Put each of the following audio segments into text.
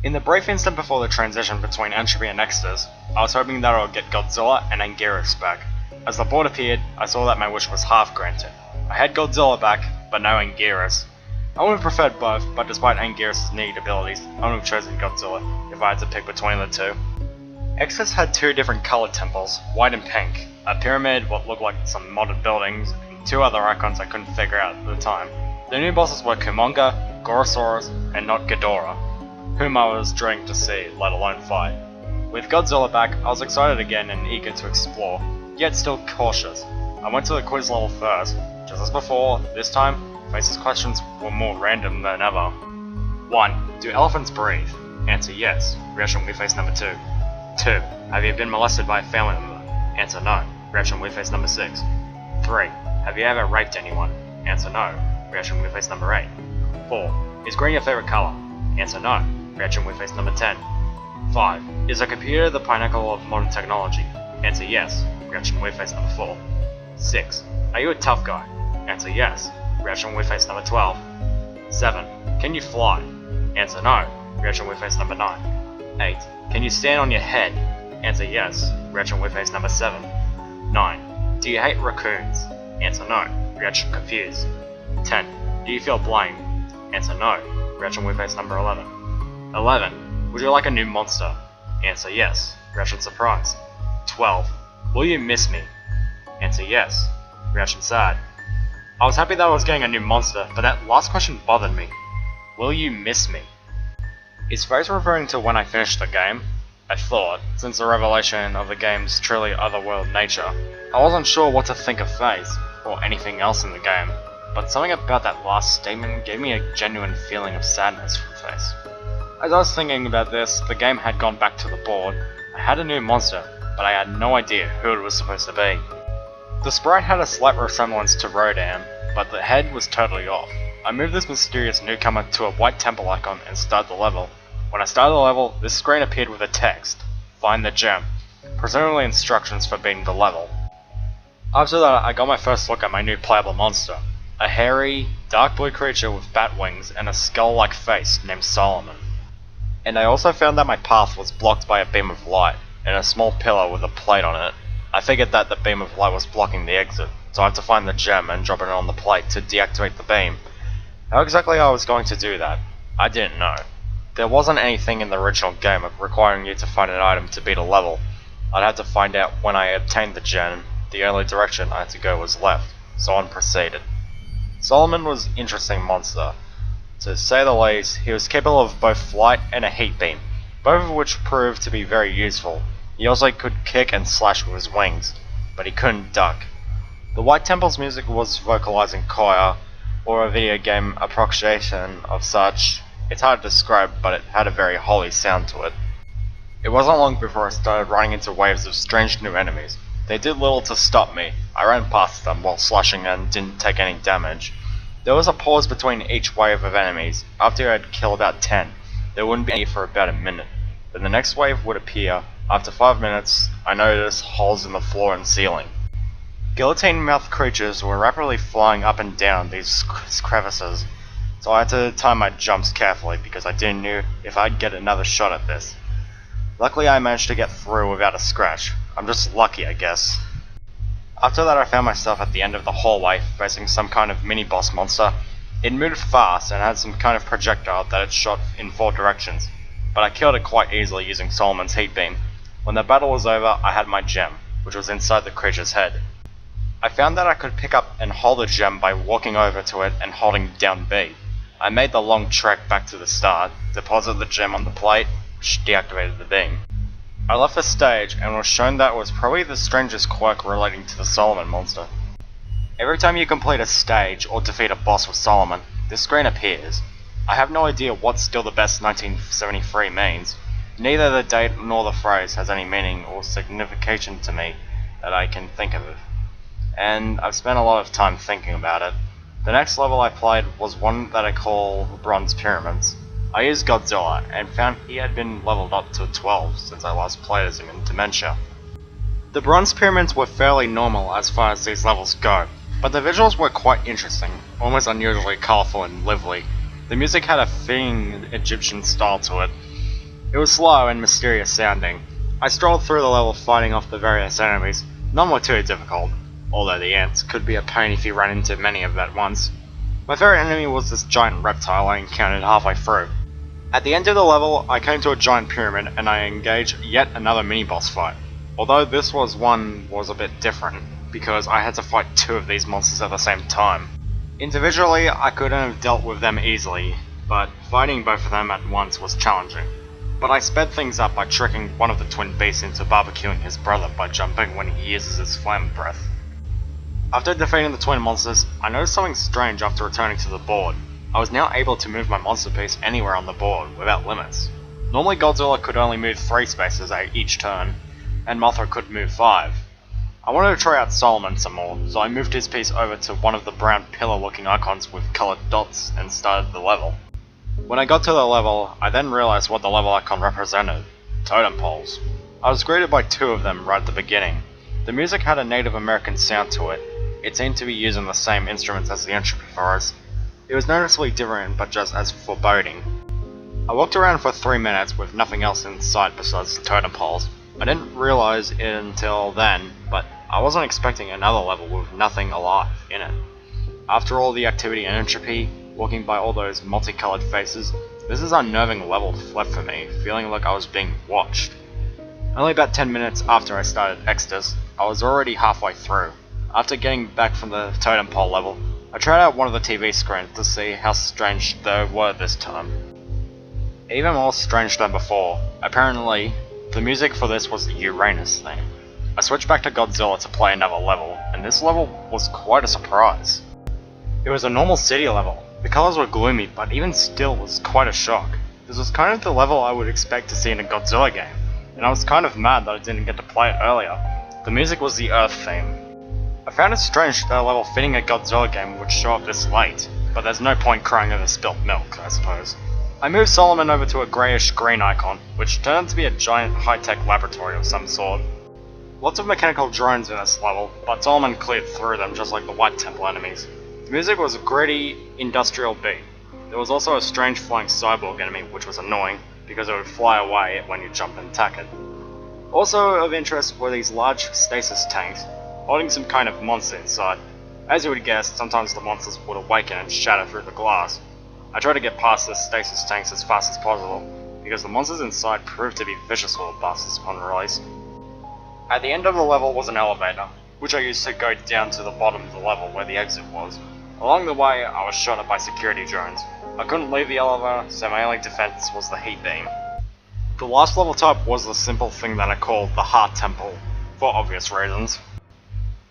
In the brief instant before the transition between Entropy and Extus, I was hoping that I would get Godzilla and Anguirus back. As the board appeared, I saw that my wish was half granted. I had Godzilla back, but no Anguirus. I would have preferred both, but despite Anguirus' neat abilities, I would have chosen Godzilla if I had to pick between the two. Extus had two different coloured temples, white and pink, a pyramid, what looked like some modern buildings, and two other icons I couldn't figure out at the time. The new bosses were Kumonga, Gorosaurus, and not Ghidorah, whom I was dreading to see, let alone fight. With Godzilla back, I was excited again and eager to explore, yet still cautious. I went to the quiz level first. Just as before, this time, Face's questions were more random than ever. 1. Do elephants breathe? Answer yes. Reaction we face number 2. 2. Have you been molested by a family member? Answer no. Reaction we face number 6. 3. Have you ever raped anyone? Answer no. Reaction we face number 8. 4. Is green your favourite colour? Answer no. Reaction we face number 10. 5. Is a computer the pinnacle of modern technology? Answer yes. Reaction we face number 4. 6. Are you a tough guy? Answer yes. Reaction we face number 12. 7. Can you fly? Answer no. Reaction we face number 9. 8. Can you stand on your head? Answer yes. Reaction we face number 7. 9. Do you hate raccoons? Answer no. Reaction confused. 10. Do you feel blame? Answer no. Reaction we face number 11. 11. Would you like a new monster? Answer yes. Reaction surprised. 12. Will you miss me? Answer yes. Reaction sad. I was happy that I was getting a new monster, but that last question bothered me. Will you miss me? Is Face referring to when I finished the game? I thought, since the revelation of the game's truly otherworld nature. I wasn't sure what to think of Face, or anything else in the game, but something about that last statement gave me a genuine feeling of sadness for Face. As I was thinking about this, the game had gone back to the board. I had a new monster, but I had no idea who it was supposed to be. The sprite had a slight resemblance to Rodan, but the head was totally off. I moved this mysterious newcomer to a white temple icon and started the level. When I started the level, this screen appeared with a text, "Find the gem," presumably instructions for beating the level. After that, I got my first look at my new playable monster, a hairy, dark blue creature with bat wings and a skull-like face named Solomon. And I also found that my path was blocked by a beam of light, and a small pillar with a plate on it. I figured that the beam of light was blocking the exit, so I had to find the gem and drop it on the plate to deactivate the beam. How exactly I was going to do that, I didn't know. There wasn't anything in the original game requiring you to find an item to beat a level. I'd have to find out when I obtained the gem. The only direction I had to go was left, so on proceeded. Solomon was an interesting monster. To say the least, he was capable of both flight and a heat beam, both of which proved to be very useful. He also could kick and slash with his wings, but he couldn't duck. The White Temple's music was vocalized in choir, or a video game approximation of such. It's hard to describe, but it had a very holy sound to it. It wasn't long before I started running into waves of strange new enemies. They did little to stop me. I ran past them while slashing and didn't take any damage. There was a pause between each wave of enemies. After I had killed about 10, there wouldn't be any for about a minute. Then the next wave would appear. After 5 minutes, I noticed holes in the floor and ceiling. Guillotine-mouthed creatures were rapidly flying up and down these crevices, so I had to time my jumps carefully because I didn't know if I'd get another shot at this. Luckily I managed to get through without a scratch. I'm just lucky, I guess. After that I found myself at the end of the hallway facing some kind of mini-boss monster. It moved fast and had some kind of projectile that it shot in 4 directions, but I killed it quite easily using Solomon's heat beam. When the battle was over, I had my gem, which was inside the creature's head. I found that I could pick up and hold the gem by walking over to it and holding down B. I made the long trek back to the start, deposited the gem on the plate, which deactivated the beam. I left the stage and was shown that it was probably the strangest quirk relating to the Solomon monster. Every time you complete a stage or defeat a boss with Solomon, this screen appears. I have no idea what Still the Best 1973 means. Neither the date nor the phrase has any meaning or signification to me that I can think of. And I've spent a lot of time thinking about it. The next level I played was one that I call Bronze Pyramids. I used Godzilla and found he had been leveled up to 12 since I last played as him in Dementia. The Bronze Pyramids were fairly normal as far as these levels go, but the visuals were quite interesting, almost unusually colourful and lively. The music had a fitting Egyptian style to it. It was slow and mysterious sounding. I strolled through the level fighting off the various enemies. None were too difficult, although the ants could be a pain if you ran into many of them at once. My favourite enemy was this giant reptile I encountered halfway through. At the end of the level, I came to a giant pyramid and I engaged yet another mini-boss fight. Although this one was a bit different, because I had to fight two of these monsters at the same time. Individually, I couldn't have dealt with them easily, but fighting both of them at once was challenging. But I sped things up by tricking one of the twin beasts into barbecuing his brother by jumping when he uses his flame breath. After defeating the twin monsters, I noticed something strange after returning to the board. I was now able to move my monster piece anywhere on the board, without limits. Normally Godzilla could only move 3 spaces at each turn, and Mothra could move 5. I wanted to try out Solomon some more, so I moved his piece over to one of the brown pillar looking icons with coloured dots and started the level. When I got to the level, I then realised what the level icon represented: totem poles. I was greeted by 2 of them right at the beginning. The music had a Native American sound to it. It seemed to be using the same instruments as the entropy forest. It was noticeably different, but just as foreboding. I walked around for 3 minutes with nothing else in sight besides the totem poles. I didn't realise it until then, but I wasn't expecting another level with nothing alive in it. After all the activity and entropy, walking by all those multicoloured faces, this is an unnerving level left for me, feeling like I was being watched. Only about 10 minutes after I started Extus, I was already halfway through. After getting back from the totem pole level, I tried out one of the TV screens to see how strange they were this time. Even more strange than before, apparently, the music for this was the Uranus theme. I switched back to Godzilla to play another level, and this level was quite a surprise. It was a normal city level. The colours were gloomy, but even still was quite a shock. This was kind of the level I would expect to see in a Godzilla game, and I was kind of mad that I didn't get to play it earlier. The music was the Earth theme. I found it strange that a level fitting a Godzilla game would show up this late, but there's no point crying over spilt milk, I suppose. I moved Solomon over to a greyish green icon, which turned out to be a giant high-tech laboratory of some sort. Lots of mechanical drones in this level, but Solomon cleared through them just like the White Temple enemies. The music was a gritty, industrial beat. There was also a strange flying cyborg enemy, which was annoying, because it would fly away when you jump and attack it. Also of interest were these large stasis tanks, holding some kind of monster inside. As you would guess, sometimes the monsters would awaken and shatter through the glass. I tried to get past the stasis tanks as fast as possible, because the monsters inside proved to be vicious little bastards upon release. At the end of the level was an elevator, which I used to go down to the bottom of the level where the exit was. Along the way, I was shot at by security drones. I couldn't leave the elevator, so my only defense was the heat beam. The last level type was the simple thing that I called the Heart Temple, for obvious reasons.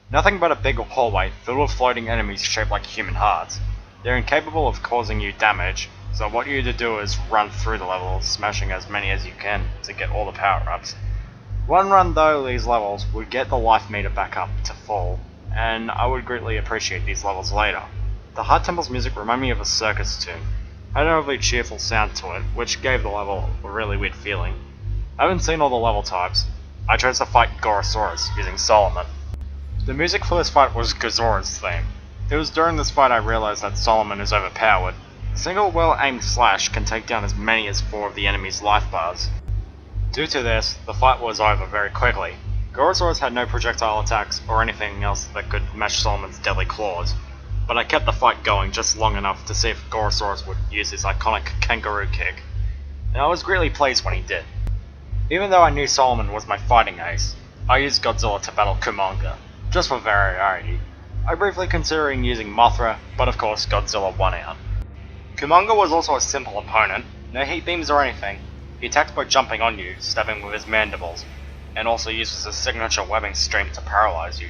Nothing but a big hallway filled with floating enemies shaped like human hearts. They're incapable of causing you damage, so what you need to do is run through the level, smashing as many as you can to get all the power-ups. One run though these levels would get the life meter back up to full, and I would greatly appreciate these levels later. The Heart Temple's music reminded me of a circus tune. It had an overly cheerful sound to it, which gave the level a really weird feeling. I haven't seen all the level types. I chose to fight Gorosaurus using Solomon. The music for this fight was Gozora's theme. It was during this fight I realised that Solomon is overpowered. A single well-aimed slash can take down as many as 4 of the enemy's life bars. Due to this, the fight was over very quickly. Gorosaurus had no projectile attacks or anything else that could match Solomon's deadly claws, but I kept the fight going just long enough to see if Gorosaurus would use his iconic kangaroo kick, and I was greatly pleased when he did. Even though I knew Solomon was my fighting ace, I used Godzilla to battle Kumonga, just for variety. I briefly considering using Mothra, but of course Godzilla won out. Kumonga was also a simple opponent, no heat beams or anything. He attacks by jumping on you, stabbing with his mandibles, and also uses a signature webbing stream to paralyze you.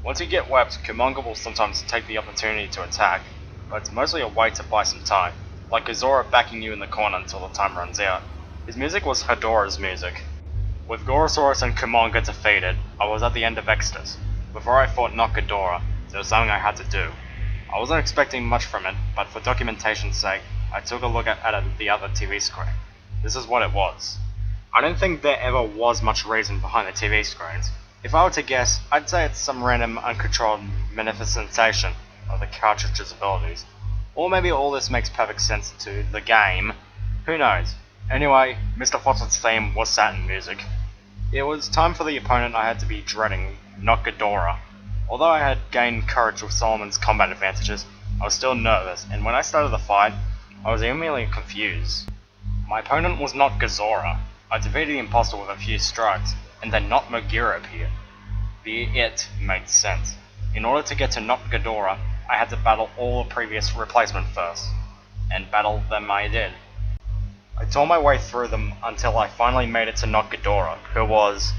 Once you get webbed, Kumonga will sometimes take the opportunity to attack, but it's mostly a way to buy some time, like Gozora backing you in the corner until the time runs out. His music was Hedorah's music. With Gorosaurus and Kumonga defeated, I was at the end of Extus. Before I fought not Ghidorah, there was something I had to do. I wasn't expecting much from it, but for documentation's sake, I took a look at the other TV screen. This is what it was. I don't think there ever was much reason behind the TV screens. If I were to guess, I'd say it's some random uncontrolled manifestation of the cartridge's abilities. Or maybe all this makes perfect sense to the game. Who knows? Anyway, Mr. Fawcett's theme was Saturn music. It was time for the opponent I had to be dreading, not Ghidorah. Although I had gained courage with Solomon's combat advantages, I was still nervous, and when I started the fight, I was immediately confused. My opponent was not Ghidorah. I defeated the imposter with a few strikes, and then not Megira appeared. The it made sense. In order to get to not Ghidorah, I had to battle all the previous replacement first, and battle them I did. I tore my way through them until I finally made it to not Ghidorah, who was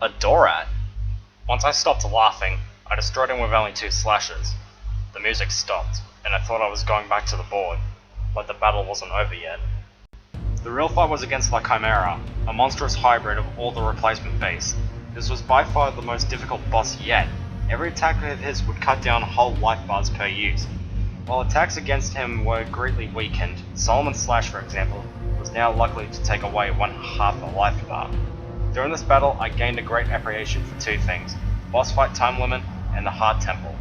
a Dorat. Once I stopped laughing, I destroyed him with only 2 slashes. The music stopped, and I thought I was going back to the board, but the battle wasn't over yet. The real fight was against La Chimera, a monstrous hybrid of all the replacement beasts. This was by far the most difficult boss yet. Every attack of his would cut down whole life bars per use. While attacks against him were greatly weakened, Solomon's Slash, for example, was now likely to take away 1/2 a life bar. During this battle, I gained a great appreciation for 2 things: boss fight time limit and the Heart Temple.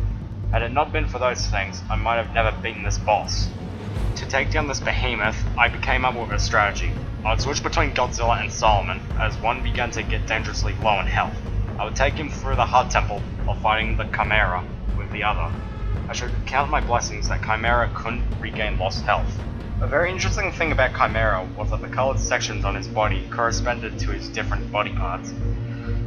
Had it not been for those things, I might have never beaten this boss. To take down this behemoth, I came up with a strategy. I would switch between Godzilla and Solomon, as one began to get dangerously low in health. I would take him through the Heart Temple while fighting the Chimera with the other. I should count my blessings that Chimera couldn't regain lost health. A very interesting thing about Chimera was that the coloured sections on his body corresponded to his different body parts.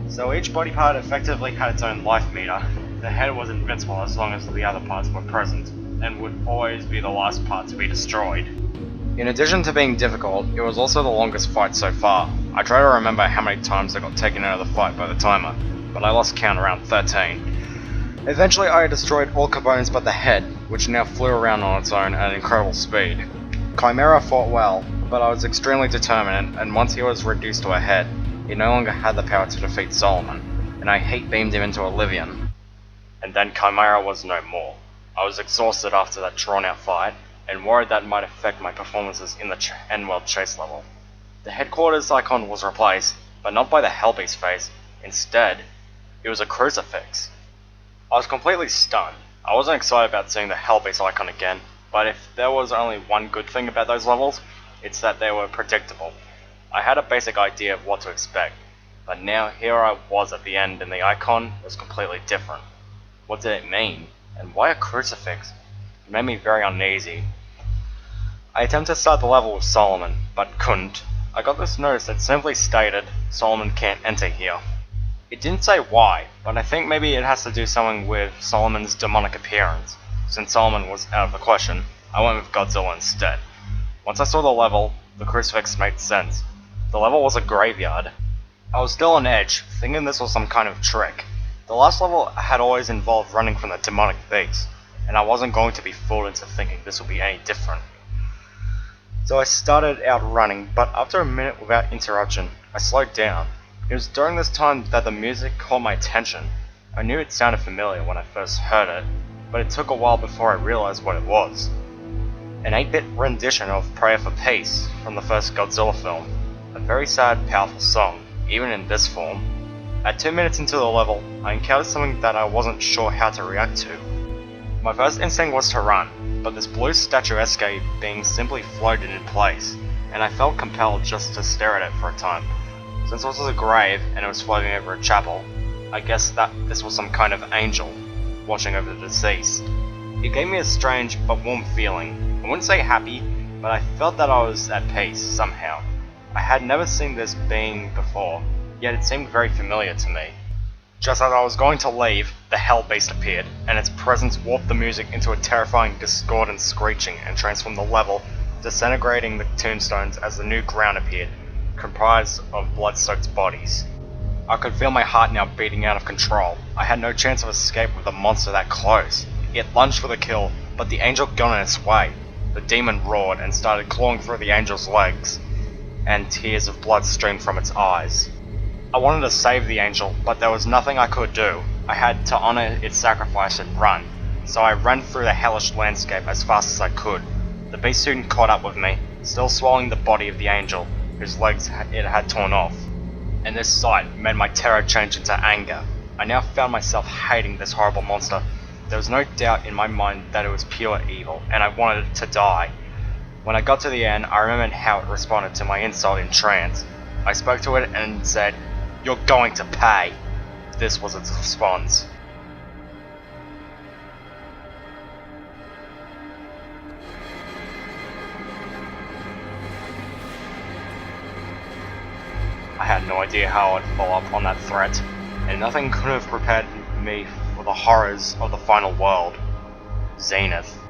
So each body part effectively had its own life meter. The head was invincible as long as the other parts were present, and would always be the last part to be destroyed. In addition to being difficult, it was also the longest fight so far. I try to remember how many times I got taken out of the fight by the timer, but I lost count around 13. Eventually I destroyed all components but the head, which now flew around on its own at incredible speed. Chimera fought well, but I was extremely determined, and once he was reduced to a head, he no longer had the power to defeat Solomon, and I hate beamed him into oblivion. And then Chimera was no more. I was exhausted after that drawn out fight, and worried that might affect my performances in the N-World chase level. The headquarters icon was replaced, but not by the Hellbeast face. Instead, it was a crucifix. I was completely stunned. I wasn't excited about seeing the Hellbeast icon again, but if there was only one good thing about those levels, it's that they were predictable. I had a basic idea of what to expect, but now here I was at the end and the icon was completely different. What did it mean? And why a crucifix? It made me very uneasy. I attempted to start the level with Solomon, but couldn't. I got this notice that simply stated, Solomon can't enter here. It didn't say why, but I think maybe it has to do something with Solomon's demonic appearance. Since Solomon was out of the question, I went with Godzilla instead. Once I saw the level, the crucifix made sense. The level was a graveyard. I was still on edge, thinking this was some kind of trick. The last level had always involved running from the demonic beast, and I wasn't going to be fooled into thinking this would be any different. So I started out running, but after a minute without interruption, I slowed down. It was during this time that the music caught my attention. I knew it sounded familiar when I first heard it, but it took a while before I realized what it was. An 8-bit rendition of Prayer for Peace from the first Godzilla film. A very sad, powerful song, even in this form. At 2 minutes into the level, I encountered something that I wasn't sure how to react to. My first instinct was to run, but this blue statuesque being simply floated in place, and I felt compelled just to stare at it for a time. Since it was a grave and it was floating over a chapel, I guessed that this was some kind of angel watching over the deceased. It gave me a strange but warm feeling. I wouldn't say happy, but I felt that I was at peace somehow. I had never seen this being before, yet it seemed very familiar to me. Just as I was going to leave, the Hellbeast appeared, and its presence warped the music into a terrifying discordant screeching and transformed the level, disintegrating the tombstones as the new ground appeared, comprised of blood-soaked bodies. I could feel my heart now beating out of control. I had no chance of escape with a monster that close. It lunged for the kill, but the angel got in its way. The demon roared and started clawing through the angel's legs, and tears of blood streamed from its eyes. I wanted to save the angel, but there was nothing I could do. I had to honor its sacrifice and run, so I ran through the hellish landscape as fast as I could. The beast soon caught up with me, still swallowing the body of the angel, whose legs it had torn off. And this sight made my terror change into anger. I now found myself hating this horrible monster. There was no doubt in my mind that it was pure evil, and I wanted it to die. When I got to the end, I remembered how it responded to my insult in trance. I spoke to it and said, "You're going to pay." This was its response. I had no idea how I'd follow up on that threat, and nothing could have prepared me for the horrors of the final world. Zenith.